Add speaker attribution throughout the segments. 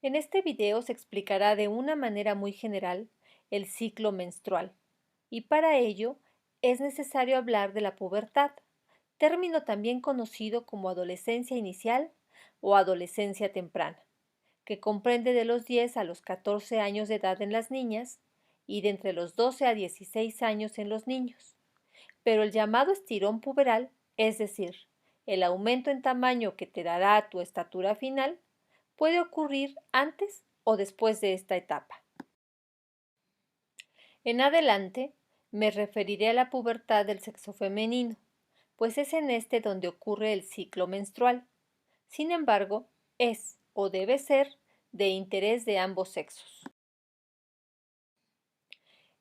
Speaker 1: En este video se explicará de una manera muy general el ciclo menstrual y para ello es necesario hablar de la pubertad, término también conocido como adolescencia inicial o adolescencia temprana, que comprende de los 10 a los 14 años de edad en las niñas y de entre los 12 a 16 años en los niños. Pero el llamado estirón puberal, es decir, el aumento en tamaño que te dará tu estatura final, puede ocurrir antes o después de esta etapa. En adelante me referiré a la pubertad del sexo femenino, pues es en este donde ocurre el ciclo menstrual. Sin embargo, es o debe ser de interés de ambos sexos.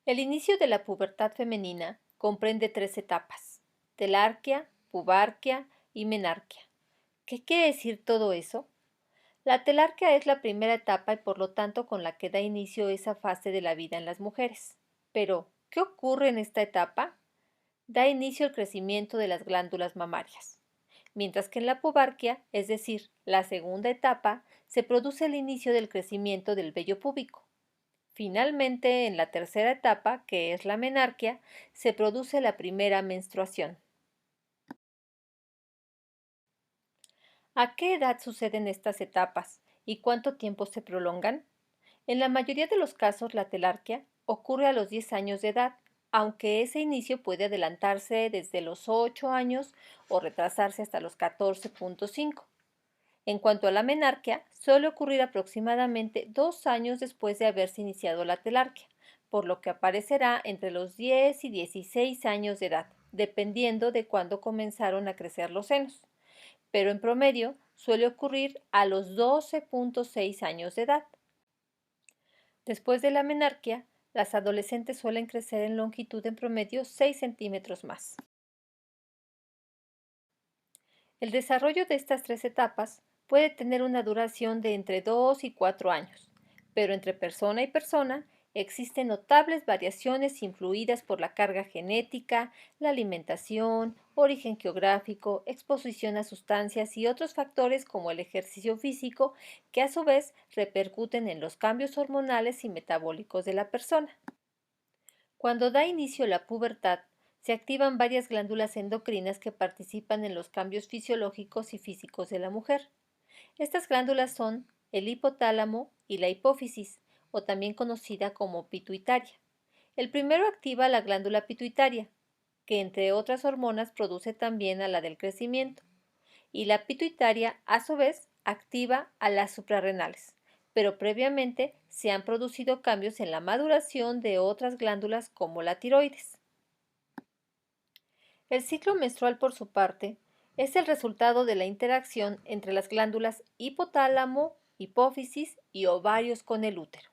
Speaker 1: El inicio de la pubertad femenina comprende tres etapas: telarquia, pubarquia y menarquia. ¿Qué quiere decir todo eso? La telarquia es la primera etapa y por lo tanto con la que da inicio esa fase de la vida en las mujeres. Pero, ¿qué ocurre en esta etapa? Da inicio el crecimiento de las glándulas mamarias. Mientras que en la pubarquia, es decir, la segunda etapa, se produce el inicio del crecimiento del vello púbico. Finalmente, en la tercera etapa, que es la menarquia, se produce la primera menstruación. ¿A qué edad suceden estas etapas y cuánto tiempo se prolongan? En la mayoría de los casos, la telarquia ocurre a los 10 años de edad, aunque ese inicio puede adelantarse desde los 8 años o retrasarse hasta los 14.5. En cuanto a la menarquia, suele ocurrir aproximadamente 2 años después de haberse iniciado la telarquia, por lo que aparecerá entre los 10 y 16 años de edad, dependiendo de cuándo comenzaron a crecer los senos, pero en promedio suele ocurrir a los 12.6 años de edad. Después de la menarquia, las adolescentes suelen crecer en longitud en promedio 6 centímetros más. El desarrollo de estas tres etapas puede tener una duración de entre 2 y 4 años, pero entre persona y persona existen notables variaciones influidas por la carga genética, la alimentación, origen geográfico, exposición a sustancias y otros factores como el ejercicio físico que a su vez repercuten en los cambios hormonales y metabólicos de la persona. Cuando da inicio la pubertad, se activan varias glándulas endocrinas que participan en los cambios fisiológicos y físicos de la mujer. Estas glándulas son el hipotálamo y la hipófisis, o también conocida como pituitaria. El primero activa la glándula pituitaria, que entre otras hormonas produce también a la del crecimiento, y la pituitaria a su vez activa a las suprarrenales, pero previamente se han producido cambios en la maduración de otras glándulas como la tiroides. El ciclo menstrual, por su parte, es el resultado de la interacción entre las glándulas hipotálamo, hipófisis y ovarios con el útero.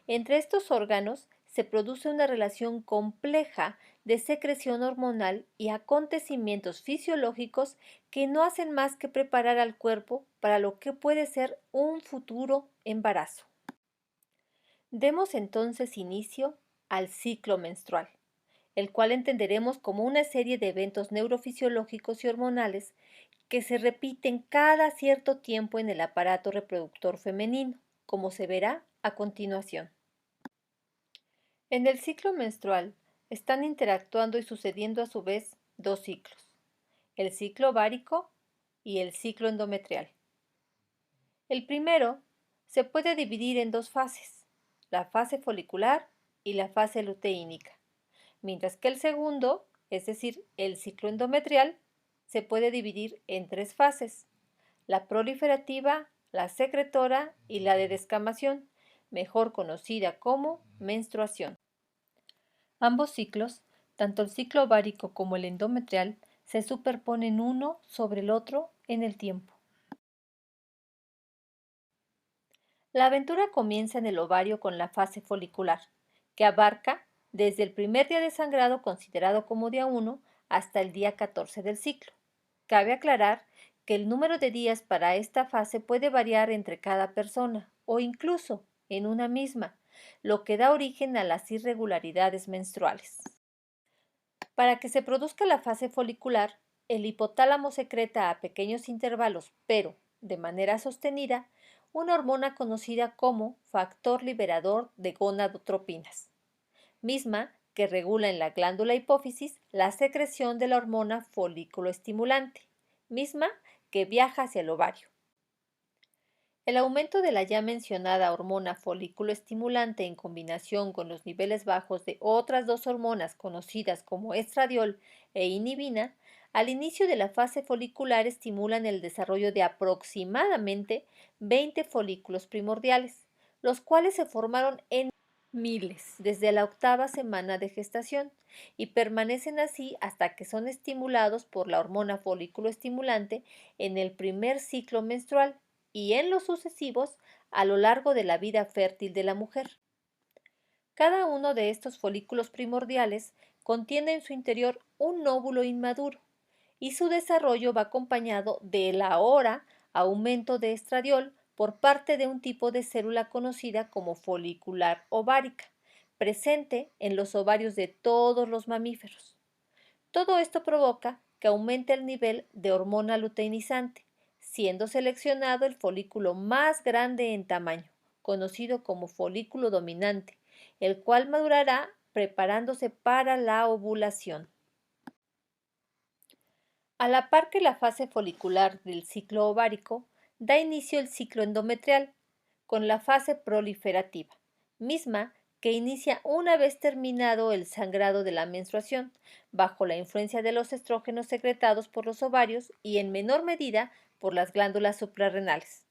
Speaker 1: Entre estos órganos se produce una relación compleja de secreción hormonal y acontecimientos fisiológicos que no hacen más que preparar al cuerpo para lo que puede ser un futuro embarazo. Demos entonces inicio al ciclo menstrual, el cual entenderemos como una serie de eventos neurofisiológicos y hormonales que se repiten cada cierto tiempo en el aparato reproductor femenino, como se verá a continuación. En el ciclo menstrual están interactuando y sucediendo a su vez dos ciclos: el ciclo ovárico y el ciclo endometrial. El primero se puede dividir en dos fases, la fase folicular y la fase luteínica, mientras que el segundo, es decir, el ciclo endometrial, se puede dividir en tres fases: la proliferativa, la secretora y la de descamación, mejor conocida como menstruación. Ambos ciclos, tanto el ciclo ovárico como el endometrial, se superponen uno sobre el otro en el tiempo. La aventura comienza en el ovario con la fase folicular, que abarca desde el primer día de sangrado considerado como día 1 hasta el día 14 del ciclo. Cabe aclarar que el número de días para esta fase puede variar entre cada persona o incluso en una misma, lo que da origen a las irregularidades menstruales. Para que se produzca la fase folicular, el hipotálamo secreta a pequeños intervalos, pero de manera sostenida, una hormona conocida como factor liberador de gonadotropinas, misma que regula en la glándula hipófisis la secreción de la hormona folículo estimulante, misma que viaja hacia el ovario. El aumento de la ya mencionada hormona folículo estimulante en combinación con los niveles bajos de otras dos hormonas conocidas como estradiol e inhibina, al inicio de la fase folicular estimulan el desarrollo de aproximadamente 20 folículos primordiales, los cuales se formaron en miles desde la octava semana de gestación y permanecen así hasta que son estimulados por la hormona folículo estimulante en el primer ciclo menstrual y en los sucesivos a lo largo de la vida fértil de la mujer. Cada uno de estos folículos primordiales contiene en su interior un óvulo inmaduro y su desarrollo va acompañado del ahora aumento de estradiol por parte de un tipo de célula conocida como folicular ovárica, presente en los ovarios de todos los mamíferos. Todo esto provoca que aumente el nivel de hormona luteinizante, siendo seleccionado el folículo más grande en tamaño, conocido como folículo dominante, el cual madurará preparándose para la ovulación. A la par que la fase folicular del ciclo ovárico, da inicio el ciclo endometrial, con la fase proliferativa, misma que inicia una vez terminado el sangrado de la menstruación, bajo la influencia de los estrógenos secretados por los ovarios y en menor medida por las glándulas suprarrenales.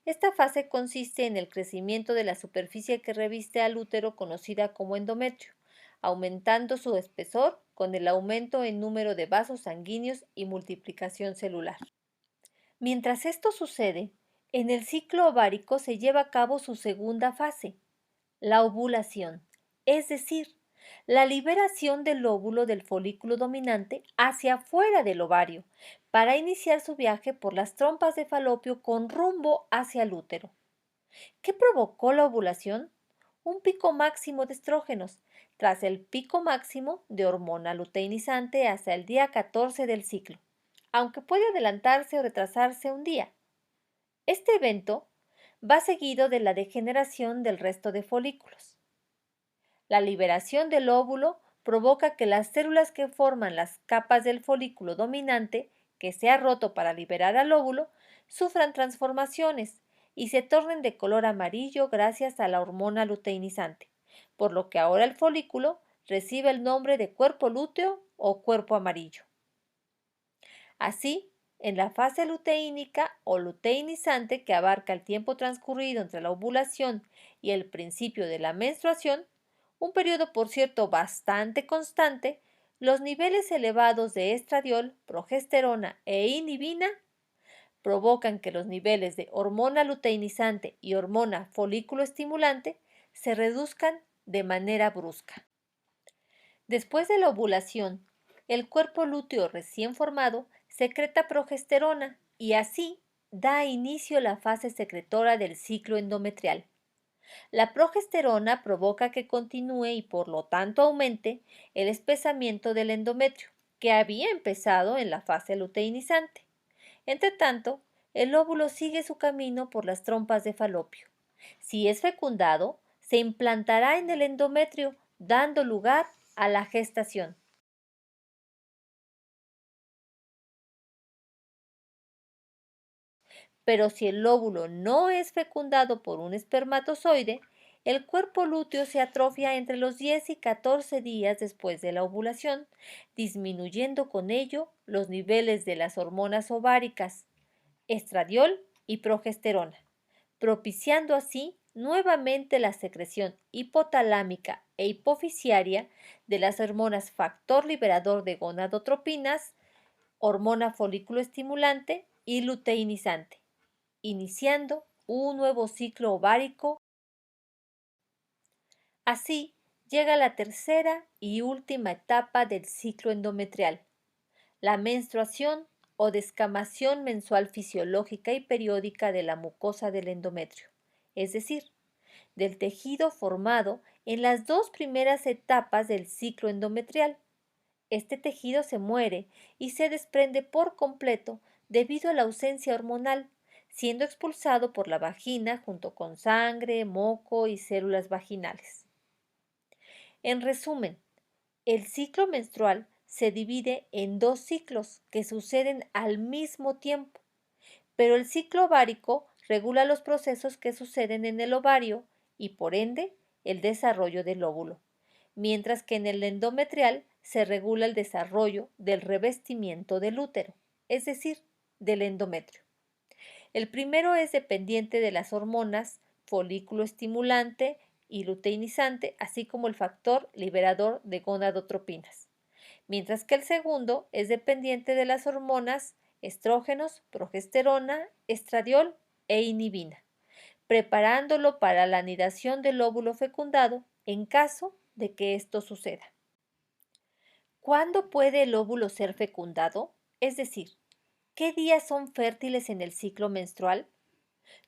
Speaker 1: Esta fase consiste en el crecimiento de la superficie que reviste al útero conocida como endometrio, aumentando su espesor con el aumento en número de vasos sanguíneos y multiplicación celular. Mientras esto sucede, en el ciclo ovárico se lleva a cabo su segunda fase, la ovulación, es decir, la liberación del óvulo del folículo dominante hacia afuera del ovario para iniciar su viaje por las trompas de falopio con rumbo hacia el útero. ¿Qué provocó la ovulación? Un pico máximo de estrógenos, tras el pico máximo de hormona luteinizante hasta el día 14 del ciclo, aunque puede adelantarse o retrasarse un día. Este evento va seguido de la degeneración del resto de folículos. La liberación del óvulo provoca que las células que forman las capas del folículo dominante, que se ha roto para liberar al óvulo, sufran transformaciones y se tornen de color amarillo gracias a la hormona luteinizante, por lo que ahora el folículo recibe el nombre de cuerpo lúteo o cuerpo amarillo. Así, en la fase luteínica o luteinizante, que abarca el tiempo transcurrido entre la ovulación y el principio de la menstruación, un periodo por cierto bastante constante, los niveles elevados de estradiol, progesterona e inhibina provocan que los niveles de hormona luteinizante y hormona folículo estimulante se reduzcan de manera brusca. Después de la ovulación, el cuerpo lúteo recién formado secreta progesterona y así da inicio la fase secretora del ciclo endometrial. La progesterona provoca que continúe y por lo tanto aumente el espesamiento del endometrio, que había empezado en la fase luteinizante. Entretanto, el óvulo sigue su camino por las trompas de falopio. Si es fecundado, se implantará en el endometrio, dando lugar a la gestación. Pero si el óvulo no es fecundado por un espermatozoide, el cuerpo lúteo se atrofia entre los 10 y 14 días después de la ovulación, disminuyendo con ello los niveles de las hormonas ováricas, estradiol y progesterona, propiciando así nuevamente la secreción hipotalámica e hipofisiaria de las hormonas factor liberador de gonadotropinas, hormona folículo estimulante y luteinizante, iniciando un nuevo ciclo ovárico. Así llega la tercera y última etapa del ciclo endometrial, la menstruación o descamación mensual fisiológica y periódica de la mucosa del endometrio, es decir, del tejido formado en las dos primeras etapas del ciclo endometrial. Este tejido se muere y se desprende por completo debido a la ausencia hormonal, siendo expulsado por la vagina junto con sangre, moco y células vaginales. En resumen, el ciclo menstrual se divide en dos ciclos que suceden al mismo tiempo, pero el ciclo ovárico regula los procesos que suceden en el ovario y por ende el desarrollo del óvulo, mientras que en el endometrial se regula el desarrollo del revestimiento del útero, es decir, del endometrio. El primero es dependiente de las hormonas folículo estimulante y luteinizante, así como el factor liberador de gonadotropinas, mientras que el segundo es dependiente de las hormonas estrógenos, progesterona, estradiol e inhibina, preparándolo para la anidación del óvulo fecundado en caso de que esto suceda. ¿Cuándo puede el óvulo ser fecundado? Es decir, ¿qué días son fértiles en el ciclo menstrual?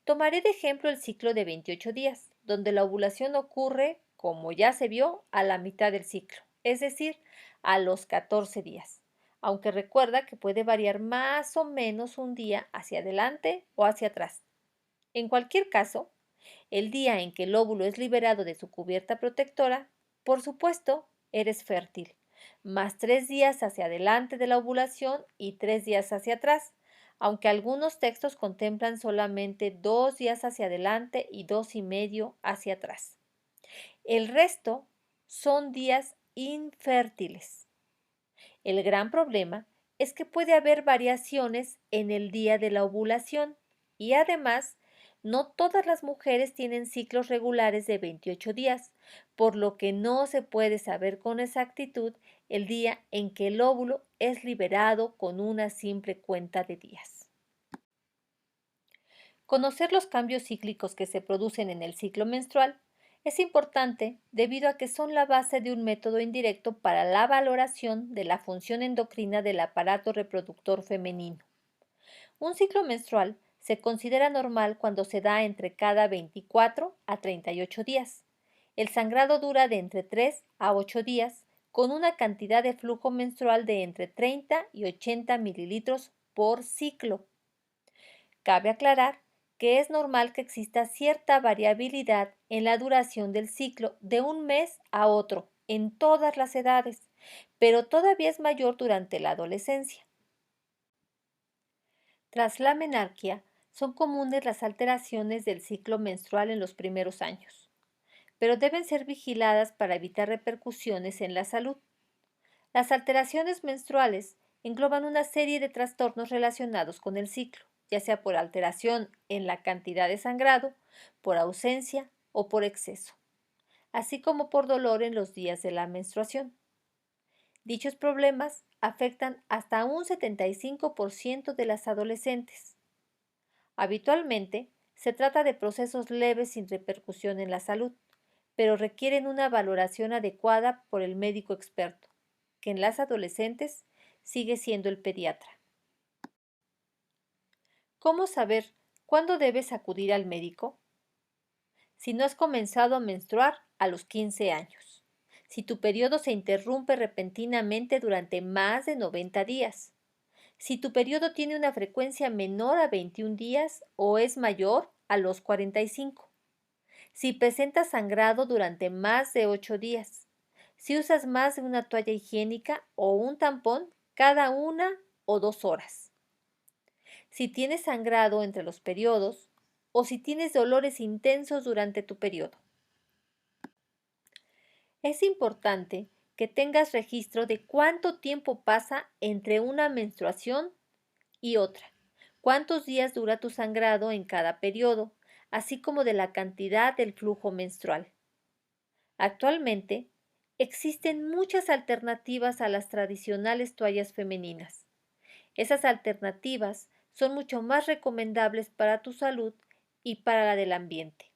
Speaker 1: Tomaré de ejemplo el ciclo de 28 días, donde la ovulación ocurre, como ya se vio, a la mitad del ciclo, es decir, a los 14 días, aunque recuerda que puede variar más o menos un día hacia adelante o hacia atrás. En cualquier caso, el día en que el óvulo es liberado de su cubierta protectora, por supuesto, eres fértil, más 3 días hacia adelante de la ovulación y 3 días hacia atrás, aunque algunos textos contemplan solamente 2 días hacia adelante y 2 y medio hacia atrás. El resto son días infértiles. El gran problema es que puede haber variaciones en el día de la ovulación y además no todas las mujeres tienen ciclos regulares de 28 días, por lo que no se puede saber con exactitud el día en que el óvulo es liberado con una simple cuenta de días. Conocer los cambios cíclicos que se producen en el ciclo menstrual es importante debido a que son la base de un método indirecto para la valoración de la función endocrina del aparato reproductor femenino. Un ciclo menstrual se considera normal cuando se da entre cada 24 a 38 días. El sangrado dura de entre 3 a 8 días, con una cantidad de flujo menstrual de entre 30 y 80 mililitros por ciclo. Cabe aclarar que es normal que exista cierta variabilidad en la duración del ciclo de un mes a otro en todas las edades, pero todavía es mayor durante la adolescencia. Tras la menarquia, son comunes las alteraciones del ciclo menstrual en los primeros años, pero deben ser vigiladas para evitar repercusiones en la salud. Las alteraciones menstruales engloban una serie de trastornos relacionados con el ciclo, ya sea por alteración en la cantidad de sangrado, por ausencia o por exceso, así como por dolor en los días de la menstruación. Dichos problemas afectan hasta un 75% de las adolescentes. Habitualmente, se trata de procesos leves sin repercusión en la salud, pero requieren una valoración adecuada por el médico experto, que en las adolescentes sigue siendo el pediatra. ¿Cómo saber cuándo debes acudir al médico? Si no has comenzado a menstruar a los 15 años, si tu periodo se interrumpe repentinamente durante más de 90 días, si tu periodo tiene una frecuencia menor a 21 días o es mayor a los 45, si presentas sangrado durante más de 8 días, si usas más de una toalla higiénica o un tampón cada 1 o 2 horas, si tienes sangrado entre los periodos o si tienes dolores intensos durante tu periodo. Es importante que tengas registro de cuánto tiempo pasa entre una menstruación y otra, cuántos días dura tu sangrado en cada periodo, así como de la cantidad del flujo menstrual. Actualmente, existen muchas alternativas a las tradicionales toallas femeninas. Esas alternativas son mucho más recomendables para tu salud y para la del ambiente.